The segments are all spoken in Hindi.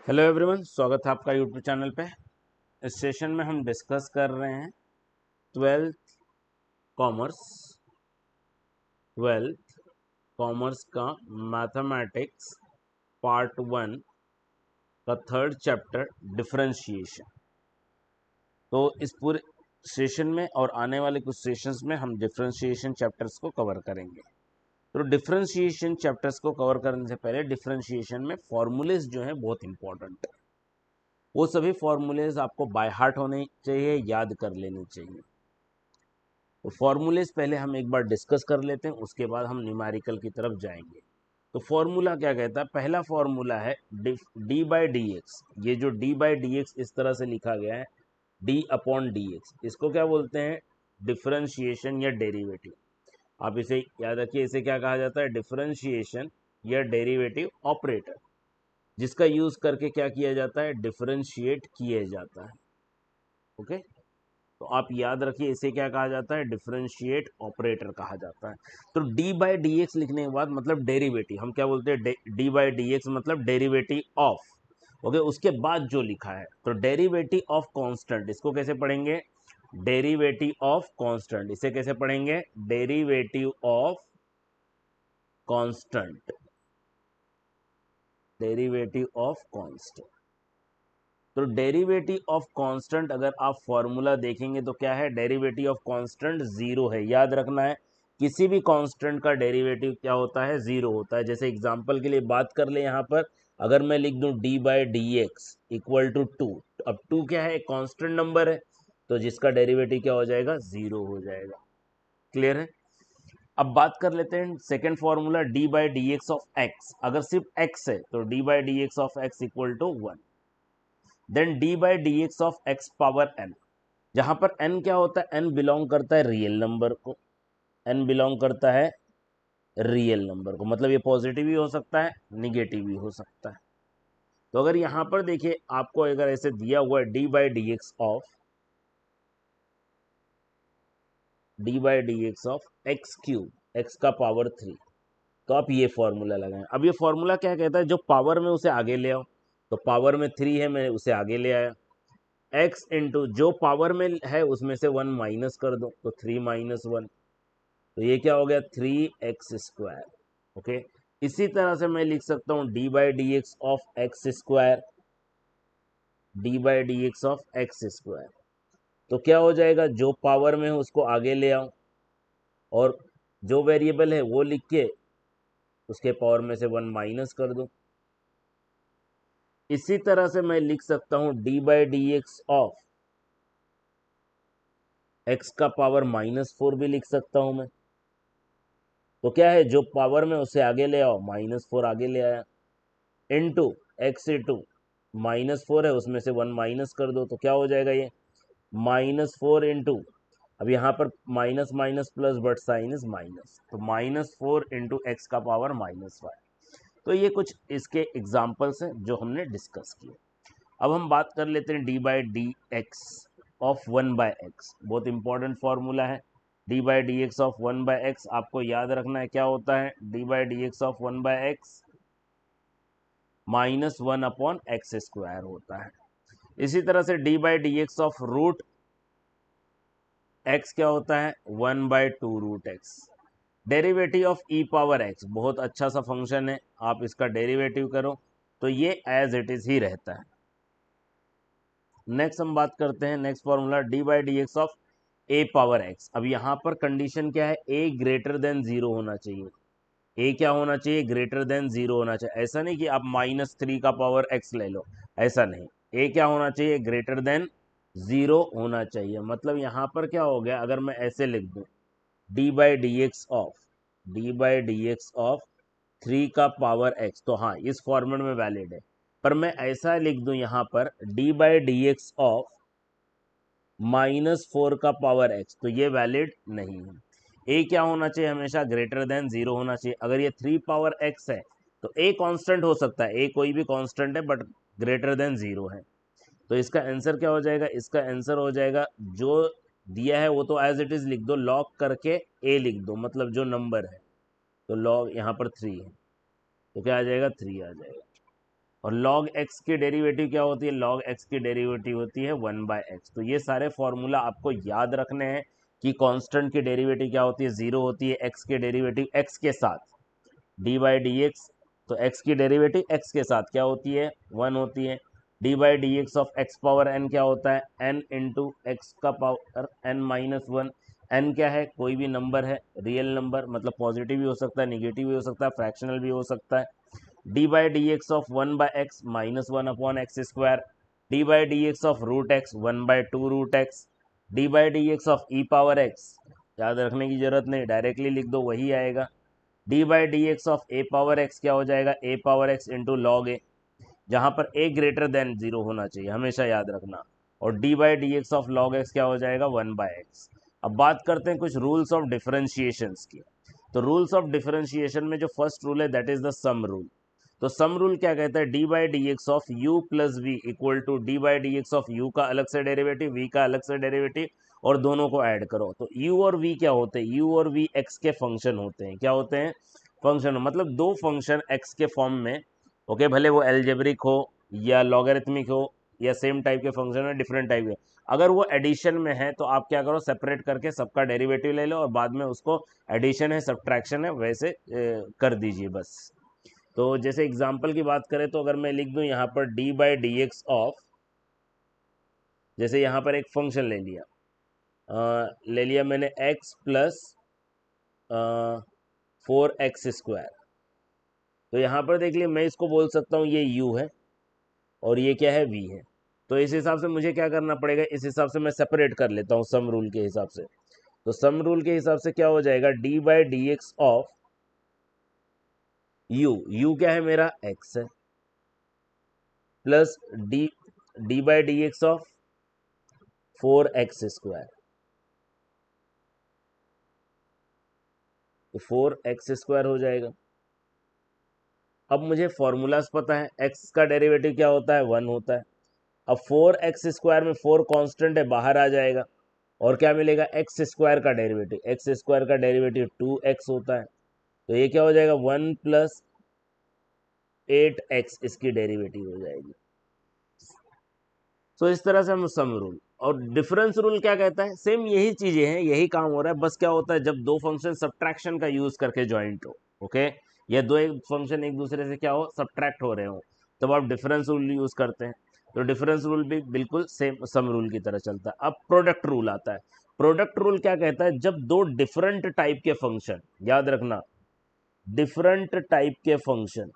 हेलो एवरीवन, स्वागत है आपका यूट्यूब चैनल पे। इस सेशन में हम डिस्कस कर रहे हैं ट्वेल्थ कॉमर्स ट्वेल्थ कॉमर्स का मैथमेटिक्स पार्ट 1 का थर्ड चैप्टर डिफरेंशिएशन। तो इस पूरे सेशन में और आने वाले कुछ सेशंस में हम डिफरेंशिएशन चैप्टर्स को कवर करेंगे। तो डिफरेंशिएशन चैप्टर्स को कवर करने से पहले डिफरेंशिएशन में फॉर्मूलेज जो है बहुत इंपॉर्टेंट है। वो सभी फॉर्मूलेज आपको बाय हार्ट होने चाहिए, याद कर लेने चाहिए। तो फॉर्मूलेज पहले हम एक बार डिस्कस कर लेते हैं, उसके बाद हम न्यूमेरिकल की तरफ जाएंगे। तो फॉर्मूला क्या कहता है? पहला फॉर्मूला है डी बाई डी एक्स। ये जो डी बाई डी एक्स इस तरह से लिखा गया है, डी अपॉन डी एक्स, इसको क्या बोलते हैं? डिफरेंशिएशन या डेरिवेटिव। आप इसे याद रखिए, इसे क्या कहा जाता है? डिफरेंशिएशन या डेरिवेटिव ऑपरेटर, जिसका यूज करके क्या किया जाता है? डिफरेंशिएट किया जाता है। ओके, तो आप याद रखिए, इसे क्या कहा जाता है? डिफरेंशिएट ऑपरेटर कहा जाता है। तो डी बाई डी एक्स लिखने के बाद मतलब डेरिवेटिव, हम क्या बोलते हैं? डी बाई डी एक्स मतलब डेरिवेटिव ऑफ। ओके, उसके बाद जो लिखा है तो डेरिवेटिव ऑफ कांस्टेंट, इसको कैसे पढ़ेंगे? Derivative of constant. इसे कैसे पढ़ेंगे? Derivative of constant. Derivative of constant. तो डेरिवेटिव ऑफ कांस्टेंट अगर आप फॉर्मूला देखेंगे तो क्या है? डेरिवेटिव ऑफ कांस्टेंट जीरो है। याद रखना है, किसी भी कांस्टेंट का डेरिवेटिव क्या होता है? जीरो होता है। जैसे एग्जांपल के लिए बात कर ले, यहाँ पर अगर मैं लिख दूं D by D X equal to two, अब टू क्या है? कांस्टेंट नंबर है, तो जिसका डेरिवेटिव क्या हो जाएगा? जीरो हो जाएगा। क्लियर है? अब बात कर लेते हैं second formula, D by D X of X. अगर सिर्फ एक्स है तो D by D X of X equal to one. Then D by D X of X power N, जहां पर एन क्या होता है? एन बिलोंग करता है रियल नंबर को। एन बिलोंग करता है रियल नंबर को, मतलब ये पॉजिटिव भी हो सकता है, निगेटिव भी हो सकता है। तो अगर यहां पर देखिए, आपको अगर ऐसे दिया हुआ है D by D X of x cube, x का पावर 3, तो आप ये फॉर्मूला लगाएं। अब ये फॉर्मूला क्या कहता है? जो पावर में उसे आगे ले आओ। तो पावर में 3 है, मैं उसे आगे ले आया। एक्स इंटू जो पावर में है उसमें से 1 माइनस कर दो, तो 3 माइनस 1, तो ये क्या हो गया? 3x²। ओके, इसी तरह से मैं लिख सकता हूं D by D X of x square, D by D X of x square. तो क्या हो जाएगा? जो पावर में है उसको आगे ले आओ, और जो वेरिएबल है वो लिख के उसके पावर में से 1 माइनस कर दो। इसी तरह से मैं लिख सकता हूं D by D X of x का पावर -4 भी लिख सकता हूं मैं। तो क्या है? जो पावर में उसे आगे ले आओ, -4 आगे ले आया, इनटू x2 -4 है, उसमें से 1 माइनस कर दो, तो क्या हो जाएगा? ये -4 इंटू, अब यहाँ पर minus minus plus but sign is minus, तो -4 इंटू एक्स का पावर -5। तो ये कुछ इसके एग्जाम्पल्स हैं जो हमने डिस्कस किए। अब हम बात कर लेते हैं D by D X of 1/x। बहुत इंपॉर्टेंट फॉर्मूला है। D by D X of 1/x, आपको याद रखना है क्या होता है? D by D X of 1/x -1 upon X square होता है। इसी तरह से D by D X of root X क्या होता है? 1/2 root X. Derivative of E power X, बहुत अच्छा सा फंक्शन है, आप इसका डेरिवेटिव करो तो ये एज इट इज ही रहता है। नेक्स्ट हम बात करते हैं, next formula D by D X of A power x. अब यहाँ पर कंडीशन क्या है? ए ग्रेटर देन 0 होना चाहिए। ए क्या होना चाहिए? ग्रेटर देन 0 होना चाहिए। ऐसा नहीं कि आप -3 का पावर एक्स ले लो, ऐसा नहीं। ए क्या होना चाहिए? ग्रेटर देन 0 होना चाहिए। मतलब यहाँ पर क्या हो गया? अगर मैं ऐसे लिख दूं D by D X of 3 का पावर एक्स, तो हाँ, इस फॉर्मेट में वैलिड है। पर मैं ऐसा लिख दूं यहाँ पर D by D X of -4 का पावर एक्स, तो ये वैलिड नहीं है। ए क्या होना चाहिए? हमेशा ग्रेटर देन 0 होना चाहिए। अगर ये 3 पावर एक्स है तो ए कांस्टेंट हो सकता है, ए कोई भी कांस्टेंट है, बट ग्रेटर देन 0 है। तो इसका आंसर क्या हो जाएगा? इसका आंसर हो जाएगा, जो दिया है वो तो एज इट इज लिख दो, लॉग करके ए लिख दो, मतलब जो नंबर है, तो लॉग यहाँ पर 3 है, तो क्या आ जाएगा? 3 आ जाएगा। और log x की डेरिवेटिव क्या होती है, log x की डेरिवेटिव होती है 1/x। तो ये सारे फॉर्मूला आपको याद रखने हैं कि कांस्टेंट की डेरिवेटिव क्या होती है, 0 होती है, x की डेरिवेटिव x के साथ dy/dx, तो x की डेरिवेटिव x के साथ क्या होती है, 1 होती है। dy/dx of x power n क्या होता है, n इंटू एक्स का पावर n-1। n क्या है, कोई भी नंबर है, रियल नंबर, मतलब पॉजिटिव भी हो सकता है, निगेटिव भी हो सकता है, फ्रैक्शनल भी हो सकता है। dy/dx of 1/x -1/x², dy/dx of √x 1/2 √x, dy/dx of e power x, याद रखने की जरूरत नहीं, डायरेक्टली लिख दो वही आएगा। dy/dx of a power x क्या हो जाएगा, a power x into log A, जहां पर a ग्रेटर देन 0 होना चाहिए, हमेशा याद रखना। और dy/dx ऑफ log x क्या हो जाएगा, 1/x। अब बात करते हैं कुछ रूल्स ऑफ डिफरेंशिएशंस की। तो रूल्स ऑफ डिफरेंशिएशन में जो फर्स्ट रूल है that is the sum rule. तो सम रूल क्या कहता है, dy/dx of u plus v equal to dy/dx of u का अलग से डेरिवेटिव, v का अलग से डेरिवेटिव, और दोनों को ऐड करो। तो u और v क्या होते हैं, u और v x के फंक्शन होते हैं। क्या होते हैं, फंक्शन, मतलब दो फंक्शन x के फॉर्म में, ओके, भले वो एल्जेब्रिक हो या लॉगरिथमिक हो या सेम टाइप के फंक्शन है, डिफरेंट टाइप के, अगर वो एडिशन में है तो आप क्या करो, सेपरेट करके सबका डेरिवेटिव ले लो और बाद में उसको एडिशन है सब्ट्रैक्शन है वैसे कर दीजिए बस। तो जैसे एग्जांपल की बात करें तो अगर मैं लिख दूं यहाँ पर dy/dx ऑफ, जैसे यहाँ पर एक फंक्शन ले लिया मैंने x प्लस 4x²। तो यहाँ पर देख लिया, मैं इसको बोल सकता हूँ ये u है और ये क्या है, v है। तो इस हिसाब से मुझे क्या करना पड़ेगा, इस हिसाब से मैं सेपरेट कर लेता हूँ सम रूल के हिसाब से। तो सम रूल के हिसाब से क्या हो जाएगा, dy/dx ऑफ u क्या है मेरा, x है, प्लस dy/dx ऑफ 4x²। तो 4x² हो जाएगा। अब मुझे फॉर्मूलाज पता है, x का डेरिवेटिव क्या होता है, 1 होता है। अब 4x² में 4 कांस्टेंट है, बाहर आ जाएगा और क्या मिलेगा, x² का डेरिवेटिव, x² का डेरिवेटिव 2x होता है। तो ये क्या हो जाएगा, 1 प्लस 8x इसकी डेरिवेटिव हो जाएगी। तो इस तरह से हम सम रूल और डिफरेंस रूल क्या कहता है, सेम यही चीजें हैं, यही काम हो रहा है, बस क्या होता है जब दो फंक्शन सब्ट्रैक्शन का यूज करके ज्वाइंट हो, ओके, या दो एक फंक्शन एक दूसरे से क्या हो, सब्ट्रैक्ट हो रहे हो, तब आप डिफरेंस रूल यूज करते हैं। तो डिफरेंस रूल भी बिल्कुल सेम सम रूल की तरह चलता है। अब प्रोडक्ट रूल आता है। प्रोडक्ट रूल क्या कहता है, जब दो डिफरेंट टाइप के फंक्शन, याद रखना, डिफरेंट टाइप के फंक्शन,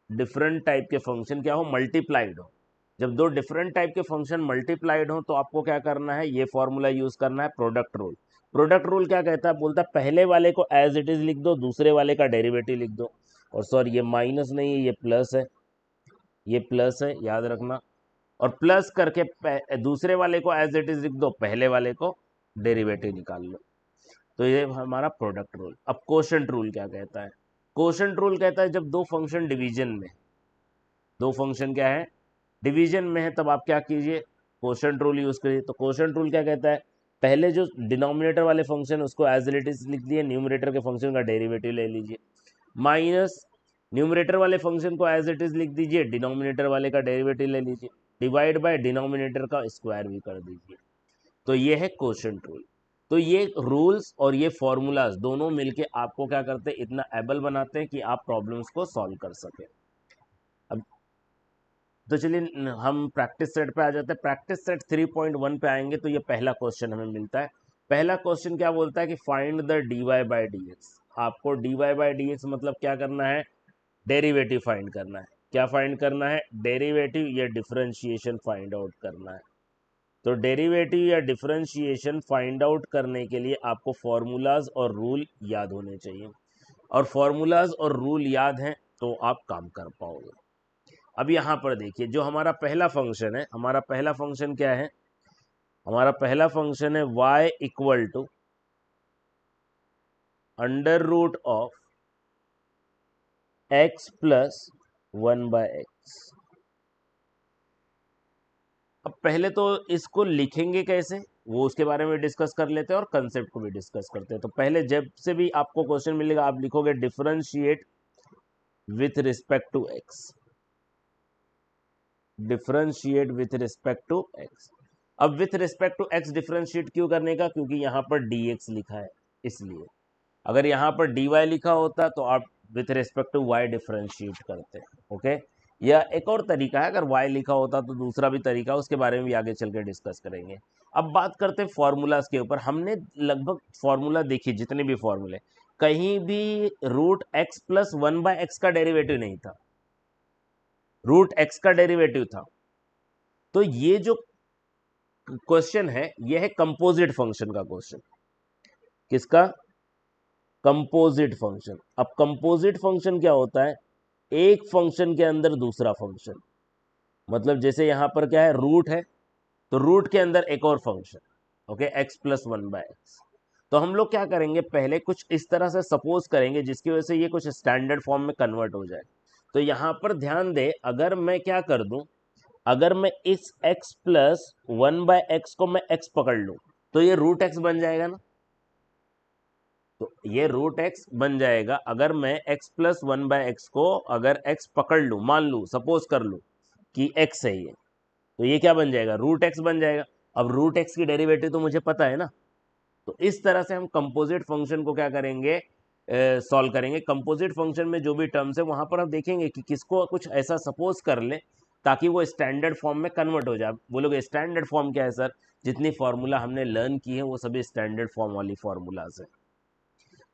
डिफरेंट टाइप के फंक्शन क्या हो, मल्टीप्लाइड हो। जब दो डिफरेंट टाइप के फंक्शन मल्टीप्लाइड हो तो आपको क्या करना है, ये फॉर्मूला यूज करना है, प्रोडक्ट रूल। प्रोडक्ट रूल क्या कहता है, बोलता है पहले वाले को एज इट इज लिख दो, दूसरे वाले का डेरिवेटिव लिख दो। और सॉरी ये माइनस नहीं है, ये प्लस है, ये प्लस है, याद रखना। और प्लस करके दूसरे वाले को एज इट इज लिख दो, पहले वाले को डेरिवेटिव निकाल लो। तो ये हमारा प्रोडक्ट रूल। अब कोशेंट रूल क्या कहता है, कोशेंट रूल कहता है जब दो फंक्शन डिवीजन में, दो फंक्शन क्या है, डिवीजन में है, तब आप क्या कीजिए, कोशेंट रूल यूज करिए। तो कोशेंट रूल क्या कहता है, पहले जो डिनोमिनेटर वाले फंक्शन उसको एज इट इज लिख दिए, न्यूमरेटर के फंक्शन का डेरिवेटिव ले लीजिए, माइनस न्यूमरेटर वाले फंक्शन को एज इट इज लिख दीजिए, डिनोमिनेटर वाले का डेरिवेटिव ले लीजिए, डिवाइड बाय डिनोमिनेटर का स्क्वायर भी कर दीजिए। तो ये है कोशेंट रूल। तो ये रूल्स और ये फॉर्मूलाज दोनों मिलके आपको क्या करते हैं, इतना एबल बनाते हैं कि आप प्रॉब्लम्स को सॉल्व कर सके। अब तो चलिए हम प्रैक्टिस सेट पे आ जाते हैं। प्रैक्टिस सेट 3.1 पे आएंगे तो ये पहला क्वेश्चन हमें मिलता है। पहला क्वेश्चन क्या बोलता है कि फाइंड द dy/dx। आपको dy/dx मतलब क्या करना है, डेरिवेटिव फाइंड करना है। क्या फाइंड करना है, डेरिवेटिव या डिफरेंशिएशन फाइंड आउट करना है। तो डेरिवेटिव या डिफरेंशिएशन फाइंड आउट करने के लिए आपको फॉर्मूलाज और रूल याद होने चाहिए, और फॉर्मूलाज और रूल याद हैं तो आप काम कर पाओगे। अब यहाँ पर देखिए, जो हमारा पहला फंक्शन है, हमारा पहला फंक्शन क्या है, हमारा पहला फंक्शन है y equal to under root of x plus 1/x। अब पहले तो इसको लिखेंगे कैसे, वो उसके बारे में डिस्कस कर लेते हैं और कंसेप्ट को भी डिस्कस करते हैं। तो पहले जब से भी आपको क्वेश्चन मिलेगा आप लिखोगे differentiate with respect to X, differentiate with respect to X. अब with respect to X differentiate क्यों करने का, क्योंकि यहाँ पर dx लिखा है इसलिए। अगर यहाँ पर dy लिखा होता तो आप with respect to y differentiate करते, ओके। या एक और तरीका है, अगर y लिखा होता तो दूसरा भी तरीका, उसके बारे में भी आगे चल के डिस्कस करेंगे। अब बात करते हैं फॉर्मूलाज के ऊपर। हमने लगभग फॉर्मूला देखी, जितने भी फॉर्मूले, कहीं भी root X plus one by X का डेरिवेटिव नहीं था, रूट एक्स का डेरिवेटिव था। तो ये जो क्वेश्चन है ये है कंपोजिट फंक्शन का क्वेश्चन। किसका? Composite function. अब कंपोजिट फंक्शन क्या होता है? एक फंक्शन के अंदर दूसरा फंक्शन, मतलब जैसे यहां पर क्या है, रूट है, तो रूट के अंदर एक और function, okay, x plus one by x. तो हम लोग क्या करेंगे, पहले कुछ इस तरह से सपोज करेंगे जिसकी वजह से ये कुछ स्टैंडर्ड फॉर्म में कन्वर्ट हो जाए। तो यहां पर ध्यान दे, अगर मैं क्या कर दूं, अगर मैं इस x plus one by x को मैं x पकड़ लूं तो ये रूट एक्स बन जाएगा ना। तो ये रूट एक्स बन जाएगा अगर मैं x plus one by x को अगर x पकड़ लूं, मान लूं, सपोज कर लूं कि x है ये, तो ये क्या बन जाएगा, रूट एक्स बन जाएगा। अब रूट एक्स की डेरिवेटिव तो मुझे पता है ना। तो इस तरह से हम कंपोजिट फंक्शन को क्या करेंगे, सॉल्व करेंगे। कंपोजिट फंक्शन में जो भी टर्म्स है वहां पर हम देखेंगे कि किसको कुछ ऐसा सपोज कर ले ताकि वो स्टैंडर्ड फॉर्म में कन्वर्ट हो जाए। बोलोगे स्टैंडर्ड फॉर्म क्या है सर? जितनी फॉर्मूला हमने लर्न की है वो सभी स्टैंडर्ड फॉर्म वाली फॉर्मूलाज है।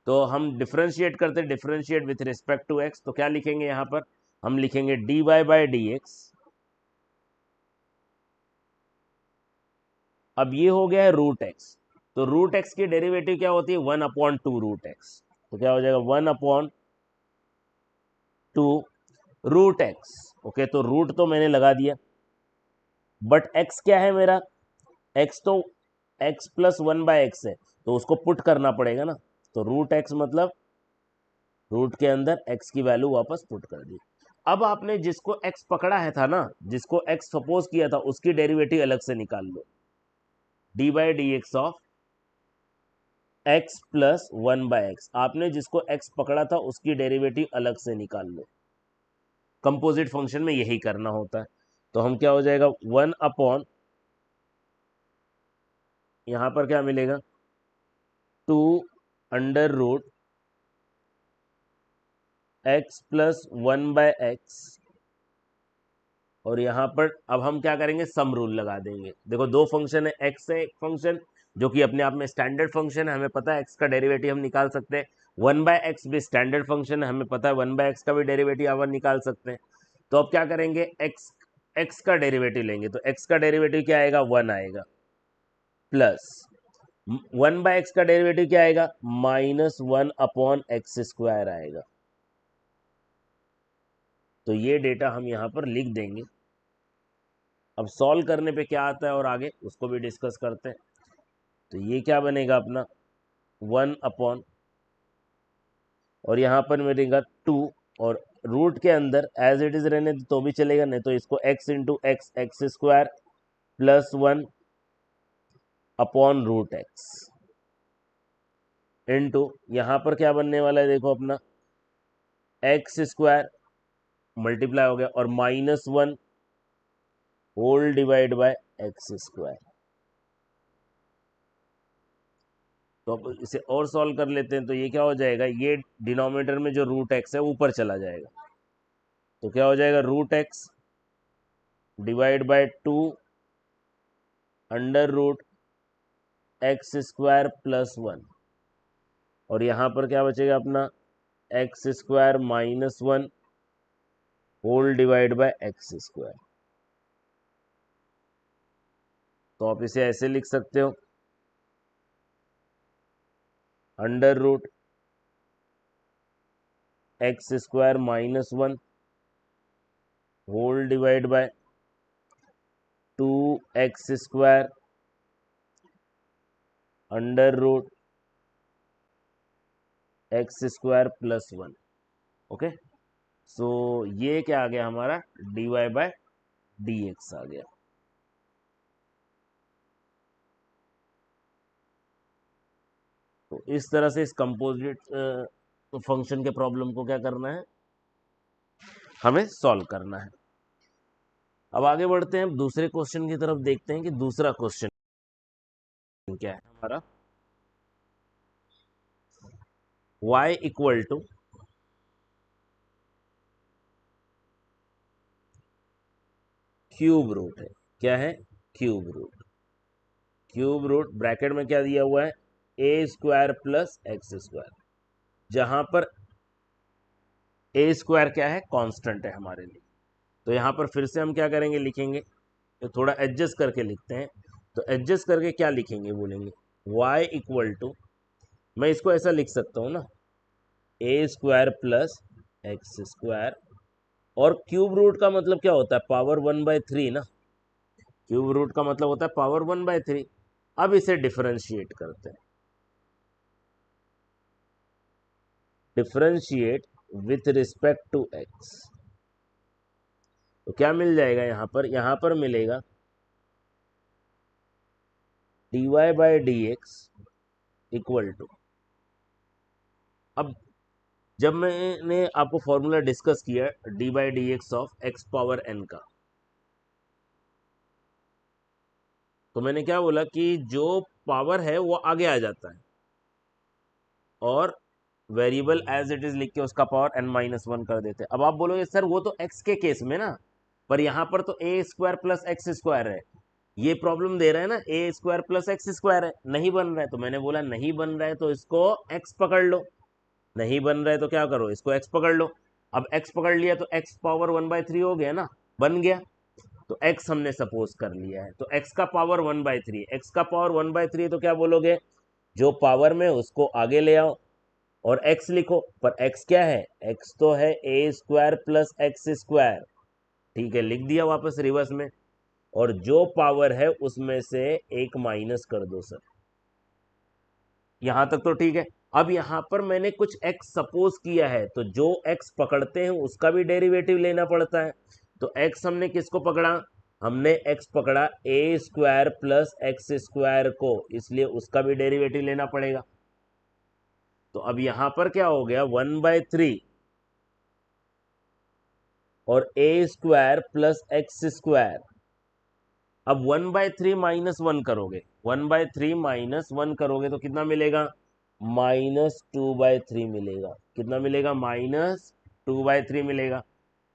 तो हम डिफरेंशिएट करते हैं, differentiate with respect to X, तो क्या लिखेंगे यहाँ पर, हम लिखेंगे dy बाई डी एक्स। अब ये हो गया है रूट एक्स, तो रूट एक्स की डेरिवेटिव क्या होती है, one upon two root X. तो क्या हो जाएगा, one upon two root X, okay. तो रूट तो मैंने लगा दिया, बट एक्स क्या है मेरा, एक्स तो x plus one by x है, तो उसको पुट करना पड़ेगा ना। तो रूट एक्स मतलब रूट के अंदर एक्स की वैल्यू वापस पुट कर दी। अब आपने जिसको एक्स पकड़ा है था ना, जिसको एक्स सपोज किया था, उसकी डेरिवेटिव अलग से निकाल लो, D by D X of X plus one by X. आपने जिसको एक्स पकड़ा था उसकी डेरिवेटिव अलग से निकाल लो। कंपोजिट फंक्शन में यही करना होता है। तो हम क्या हो जाएगा, वन अपॉन, यहां पर क्या मिलेगा, two under root X plus one by X. और यहां पर अब हम क्या करेंगे, सम रूल लगा देंगे। देखो दो फंक्शन है, एक्स है एक फंक्शन जो कि अपने आप में स्टैंडर्ड फंक्शन है, हमें पता है एक्स का डेरिवेटिव हम निकाल सकते हैं। वन बाय एक्स भी स्टैंडर्ड फंक्शन है, हमें पता है वन बाय एक्स का भी डेरिवेटिव अपन निकाल सकते हैं। तो अब क्या करेंगे, एक्स एक्स का डेरिवेटिव लेंगे, तो एक्स का डेरिवेटिव क्या आएगा, वन आएगा, प्लस वन बाय एक्स का डेरिवेटिव क्या आएगा, minus one upon X square आएगा। तो ये डेटा हम यहां पर लिख देंगे। अब सॉल्व करने पे क्या आता है और आगे उसको भी डिस्कस करते हैं। तो ये क्या बनेगा अपना, वन अपॉन, और यहाँ पर मिलेगा टू, और रूट के अंदर एज इट इज रहने तो भी चलेगा, नहीं तो इसको X into X, X square plus one upon root X into, यहाँ पर क्या बनने वाला है देखो अपना, एक्स स्क्वायर मल्टीप्लाई हो गया और minus one whole divide by X square. तो अब इसे और सॉल्व कर लेते हैं। तो ये क्या हो जाएगा, ये डिनोमिनेटर में जो रूट एक्स है ऊपर चला जाएगा, तो क्या हो जाएगा, root X divide by two under root X square plus one, और यहां पर क्या बचेगा अपना, X square minus one whole divide by X square. तो आप इसे ऐसे लिख सकते हो, under root X square minus one whole divide by two X square under root X square plus one, okay. So ये क्या आ गया हमारा, D Y by D X आ गया। तो इस तरह से इस कंपोजिट फंक्शन के प्रॉब्लम को क्या करना है, हमें सॉल्व करना है। अब आगे बढ़ते हैं, दूसरे क्वेश्चन की तरफ देखते हैं कि दूसरा क्वेश्चन क्या है हमारा। y equal to cube root है। क्या है? Cube root. Cube root bracket में क्या दिया हुआ है, A square plus X square, जहां पर ए स्क्वायर क्या है, कांस्टेंट है हमारे लिए। तो यहां पर फिर से हम क्या करेंगे, लिखेंगे, तो थोड़ा एडजस्ट करके लिखते हैं। तो एडजस्ट करके क्या लिखेंगे, बोलेंगे y इक्वल टू, मैं इसको ऐसा लिख सकता हूँ ना, ए स्क्वायर प्लस एक्स स्क्वायर, और क्यूब रूट का मतलब क्या होता है, पावर 1/3 ना। क्यूब रूट का मतलब होता है पावर 1/3। अब इसे डिफरेंशिएट करते हैं, differentiate with respect to X. तो क्या मिल जाएगा यहां पर मिलेगा dy by D X equal to, अब जब मैंने आपको फॉर्मूला डिस्कस किया D by D X of X power N का, तो मैंने क्या बोला कि जो पावर है वो आगे आ जाता है, और वेरिएबल एज इट इज लिख के उसका पावर n-1 कर देते हैं। अब आप बोलोगे सर वो तो x के केस में ना, पर यहां पर तो ए स्क्वायर प्लस एक्स स्क्वायर है, ये प्रॉब्लम दे रहा है ना, ए स्क्वायर प्लस एक्स स्क्वायर है, नहीं बन रहा है। तो मैंने बोला नहीं बन रहा है तो इसको x पकड़ लो, नहीं बन रहा है तो क्या करो, इसको x पकड़ लो। अब x पकड़ लिया तो x पावर 1/3 हो गया ना, बन गया। तो x हमने सपोज कर लिया है, तो x का पावर 1/3, x का पावर 1/3, तो क्या बोलोगे, जो पावर में उसको आगे ले आओ और x लिखो। पर x क्या है, x तो है A square plus X square, ठीक है, लिख दिया वापस रिवर्स में, और जो पावर है उसमें से एक माइनस कर दो सर। यहां तक तो ठीक है। अब यहां पर मैंने कुछ x सपोज किया है, तो जो x पकड़ते हैं उसका भी डेरिवेटिव लेना पड़ता है। तो x हमने किसको पकड़ा, हमने x पकड़ा ए स्क्वायर प्लस एक्स स्क्वायर को, इसलिए उसका भी डेरिवेटिव लेना पड़ेगा। तो अब यहां पर क्या हो गया, 1/3 और ए स्क्वायर प्लस एक्स स्क्वायर। अब 1/3 -1 करोगे, 1/3 -1 करोगे तो कितना मिलेगा, -2/3 मिलेगा। कितना मिलेगा, -2/3 मिलेगा,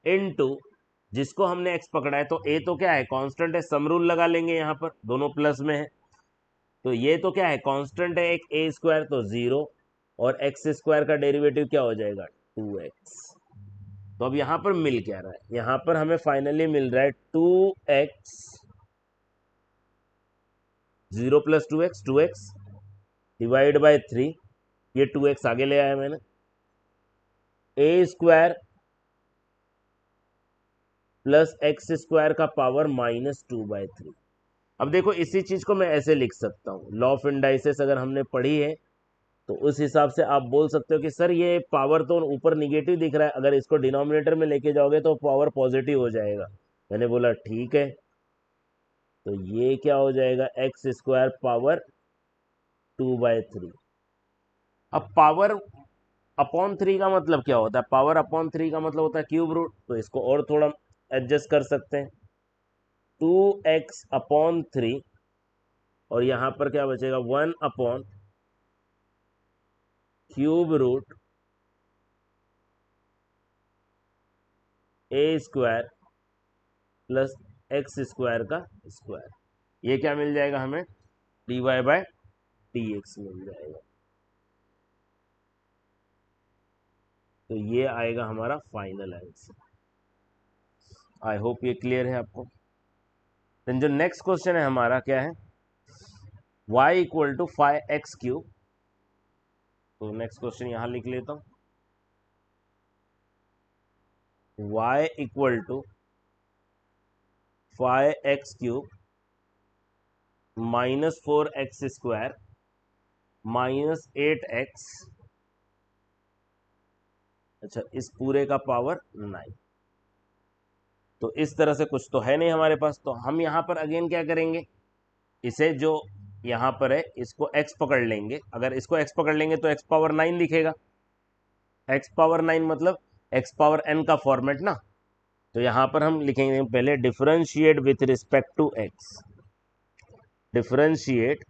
इनटू जिसको हमने x पकड़ा है, तो a तो क्या है, कांस्टेंट है, सम रूल लगा लेंगे, यहाँ पर दोनों प्लस में है, तो ये तो क्या है, कांस्टेंट है एक ए स्क्वायर, तो 0, और एक्स स्क्वायर का डेरिवेटिव क्या हो जाएगा, 2x। तो अब यहां पर मिल क्या रहा है, यहां पर हमें फाइनली मिल रहा है 2x, 0 plus 2x, 2x divide by 3, ये 2x आगे ले आया मैंने, ए स्क्वायर प्लस एक्स स्क्वायर का पावर -2/3। अब देखो इसी चीज को मैं ऐसे लिख सकता हूँ, लॉ ऑफ इंडाइसेस अगर हमने पढ़ी है तो उस हिसाब से आप बोल सकते हो कि सर ये पावर तो ऊपर निगेटिव दिख रहा है, अगर इसको डिनोमिनेटर में लेके जाओगे तो पावर पॉजिटिव हो जाएगा। मैंने बोला ठीक है, तो ये क्या हो जाएगा, एक्स स्क्वायर पावर 2/3। अब पावर अपॉन 3 का मतलब क्या होता है, पावर अपॉन 3 का मतलब होता है क्यूब रूट, तो इसको और थोड़ा एडजस्ट कर सकते हैं, 2x/3, और यहां पर क्या बचेगा, 1 क्यूब रूट ए स्क्वायर प्लस एक्स स्क्वायर का स्क्वायर। ये क्या मिल जाएगा हमें, dy बाय डी एक्स मिल जाएगा। तो ये आएगा हमारा फाइनल आंसर। आई होप ये क्लियर है आपको। देन जो नेक्स्ट क्वेश्चन है हमारा क्या है, y इक्वल टू 5x3। तो नेक्स्ट क्वेश्चन यहां लिख लेता हूं, y equal to 5x3 -4x² -8x, अच्छा इस पूरे का पावर 9। तो इस तरह से कुछ तो है नहीं हमारे पास, तो हम यहां पर अगेन क्या करेंगे, इसे जो यहाँ पर है, इसको x पकड़ लेंगे, अगर इसको x पकड़ लेंगे तो x पावर 9 दिखेगा। x पावर 9 मतलब x पावर n का फॉर्मेट ना। तो यहाँ पर हम लिखेंगे पहले differentiate with respect to x, differentiate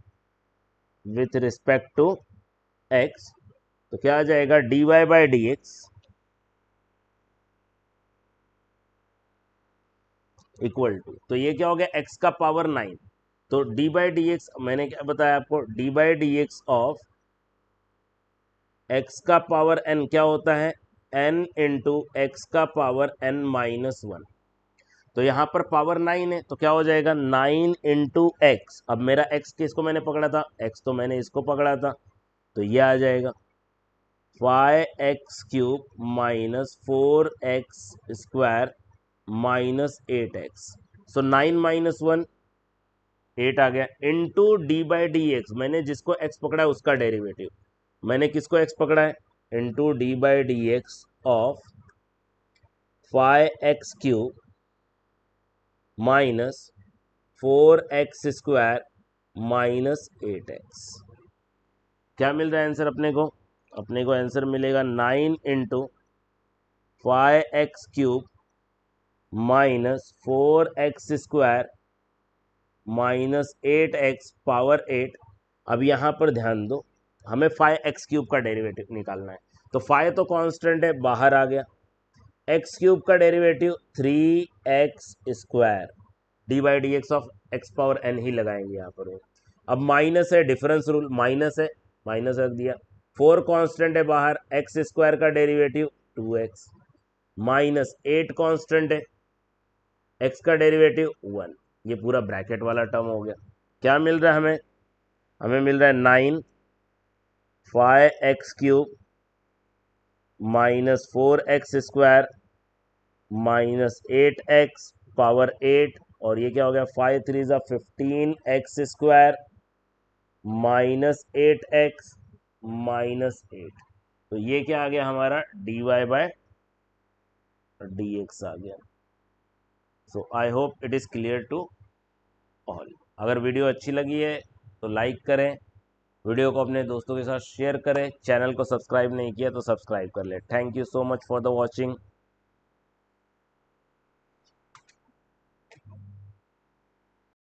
with respect to x, तो क्या आ जाएगा dy by D X equal to, तो ये क्या हो गया x का पावर 9, तो डी बाई डी एक्स मैंने क्या बताया आपको, D by D X of x का पावर n क्या होता है, n इंटू एक्स का पावर n माइनस 1। तो यहाँ पर पावर 9 है तो क्या हो जाएगा 9 इंटू एक्स, अब मेरा x किसको मैंने पकड़ा था, x तो मैंने इसको पकड़ा था, तो ये आ जाएगा 5x³ minus 4x square minus 8x। सो 9 माइनस 1 8 आ गया, into D by D x, मैंने जिसको x पकड़ा है उसका डेरिवेटिव, मैंने किसको x पकड़ा है, into D by D X of 5x³ minus 4x square minus 8x। क्या मिल रहा है आंसर अपने को, अपने को आंसर मिलेगा 9 into 5x³ minus 4x square minus 8x power 8। अब यहाँ पर ध्यान दो, हमें 5x³ का डेरिवेटिव निकालना है, तो 5 तो कांस्टेंट है बाहर आ गया, x³ का derivative 3x square, D by D X of x power n ही लगाएंगे यहाँ पर। अब माइनस है, डिफरेंस रूल माइनस है, माइनस रख दिया, 4 कांस्टेंट है बाहर, x स्क्वायर का डेरिवेटिव 2x माइनस 8 कांस्टेंट है, x का डेरिवेटिव 1, ये पूरा ब्रैकेट वाला टर्म हो गया। क्या मिल रहा है हमें, हमें मिल रहा है 9 5x³ minus 4x square minus 8x power 8, और ये क्या हो गया 5 3 ज़ा 15x square minus 8x minus 8, तो ये क्या आ गया हमारा dy बाय dx आ गया। So I hope it is clear to all. अगर वीडियो अच्छी लगी है तो लाइक करें, वीडियो को अपने दोस्तों के साथ शेयर करें, चैनल को सब्सक्राइब नहीं किया तो सब्सक्राइब कर ले। Thank you so much for the watching.